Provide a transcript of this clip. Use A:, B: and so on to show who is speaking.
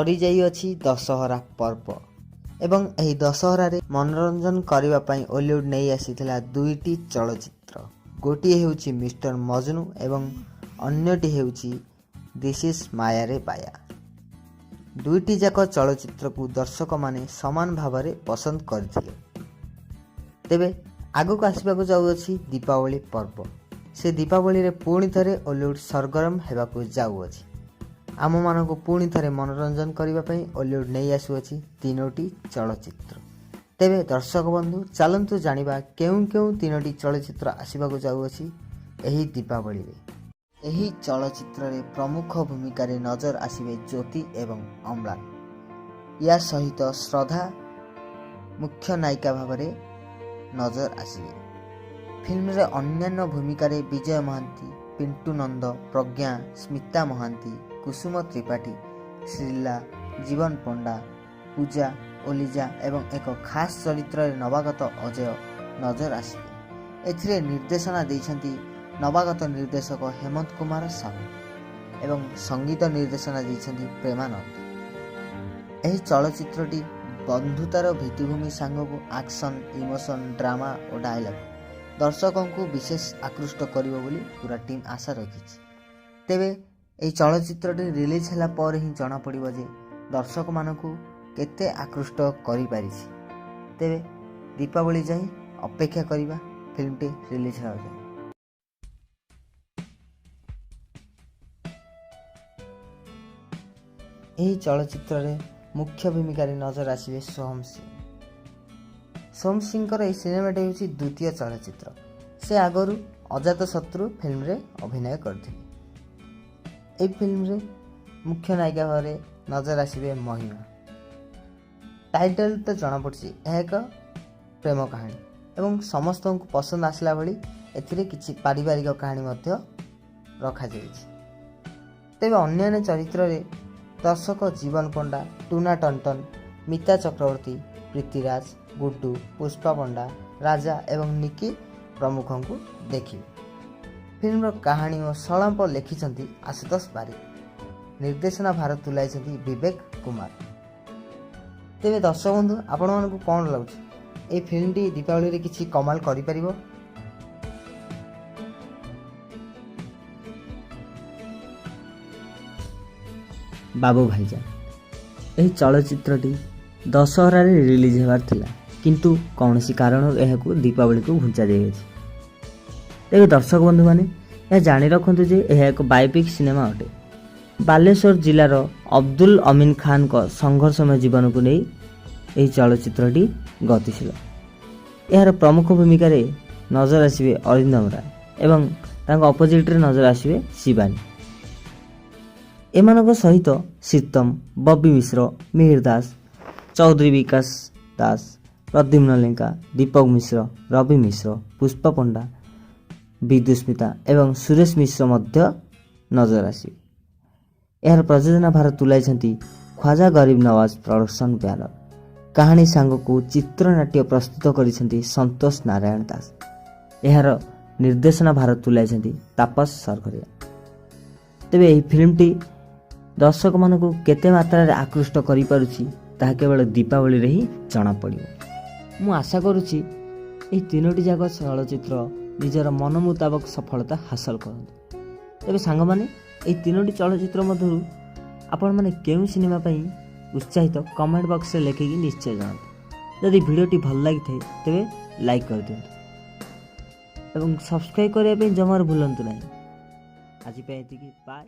A: सरी जाइअछि दशहरा पर्व एवं एही दशहरारे मनोरंजन करबा पई ओलीवुड नहीं आसीथिला दुईटी चलचित्र। गोटिए हेउछि मिस्टर मजनू एवं अन्यटी हेउछि दिस इज माया रे बाया। दुईटी जाक चलचित्र को दर्शक माने समान भाव में पसंद करथिले। तेबे आगक आसबाक जाउअछि दीपावली पर्व। से दीपावली रे पुणी थरे ओलीवुड सरगरम हेबाकू जाउअछि। आम मानक पुणी थरे मनोरंजन करबा पई ओलीवुड नहीं आसुअछि तीनोटी चलचित्र। तेबे दर्शक बंधु चलंतु जानिबा केउं केउं तीनोटी चलचित्र आसबाक जाउअछि एही दीपावली रे। एही चलचित्र रे प्रमुख भूमिका रे नजर आसिबे ज्योति एवं अम्लान। या सहित श्रद्धा मुख्य नायिका भाव में नजर आसिबे। फिल्म रे अन्यान्य भूमिका रे विजय महांती, पिंटू नंद, प्रज्ञा, स्मिता महांती, कुसुम त्रिपाठी, श्रीला, जीवन पंडा, पूजा, ओलिजा एवं एक खास चरित्र रे नवागत अजय नजर आसिबे। एथिरे निर्देशना दैछंती नवागत निर्देशक हेमंत कुमार साहू एवं संगीत निर्देशना दैछंती प्रेमानंद। एही चलचित्रटी बंधुतार भित्तिभूमि सांगको एक्शन, इमोशन, ड्रामा और डायलॉग दर्शकों को विशेष आकृष्ट करिवो बोली पूरा टीम आशा रखिछि। तेबे एही चलचित्रटी रिलीज होला पर ही जणा पड़िबो जे दर्शक मानकू केते आकृष्ट करि पारिछि। तेबे दीपावली जाई अपेक्षा करिबा फिल्मटी रिलीज होला जाई। एही चलचित्र रे मुख्य भूमिका रे नजर आसिबे सोहम सिंह। सोहम सिंह यह सिनेमाटी हूँ द्वितीय चलचित्र। से आगरू अजातशत्रु फिल्म रे अभिनय करथिले। ए फिल्म रे मुख्य नायिका भाव में नजर आसिबे महिमा। टाइटल तो जना पड़छि यह एक प्रेम कहानी एवं समस्त को पसंद आसला भली एथिरे किछि पारिवारिक कहानी मध्य रखा जाइछि। तेबे अन्य चरित्र रे दर्शक जीवन पंडा, टूना टंटन, मिता चक्रवर्ती, प्रीतिराज, गुड्डू, पुष्पा पंडा, राजा एवं निकी प्रमुखों को देखिए। फिल्म कहानी और संलाप लिखिं आशुतोष बारिक। निर्देशना भार तुलाई विवेक कुमार। तेरे दर्शक बंधु आपण मानक कौन लगुच ये फिल्मटी दीपावली रे किछि कमाल करि परिबो? बाबू भाईजान यह चलचित्रटी दशहरा रे रिलीज होबार थिला किंतु कौनसी कारण यह दीपावली को घुंचा जाइए। तेज दर्शक बंधु मैंने यह जाणी रखु जे यह एक बायोपिक सिनेमा अटे। बालेश्वर जिलार अब्दुल अमीन खान का संघर्षमय जीवन को नहीं यह चलचित्रटी गतिशील। यार प्रमुख भूमिका रे नजर आसिबे अरिंदम राय एवं तांको अपोजिट रे नजर आसिबे शिवानी। एमानक सहित सीतम, बब्बी मिश्र, मिहिर दास, चौधरी विकास दास, प्रद्युम्न लेंका, दीपक मिश्र, रवि मिश्र, पुष्पा पंडा, विदुस्मिता एवं सुरेश मिश्र मध्य नजर आसी। यार प्रयोजना भार तुलाई ख्वाजा गरीब नवाज प्रोडक्शन बैनर। कहानी सांग को चित्रनाट्य प्रस्तुत करिसेंती संतोष नारायण दास। यार निर्देशना भार तुलाई तापस सरगरिया। तेबे यह फिल्मटी दर्शक मान को केते मात्रा रे आकृष्ट करि पारुछि ताहा केवल दीपावली रे ही जना पड़िबो। मु आशा करुछि एही तीनोटी जाक चलचित्र निजर मन मुताबक सफलता हासिल करंतु। तेबे सांग माने एही तीनोटी चलचित्र मधुरु आपण माने केउ सिनेमा पई उत्साहित कमेंट बॉक्स रे लेखिकी निश्चय जणातु। यदि वीडियोटी भल लागि थाए तेबे लाइक कर दियंतु एवं सब्सक्राइब करिया पे जमार भूलंतु नाही। आज पे एतिकी बाय।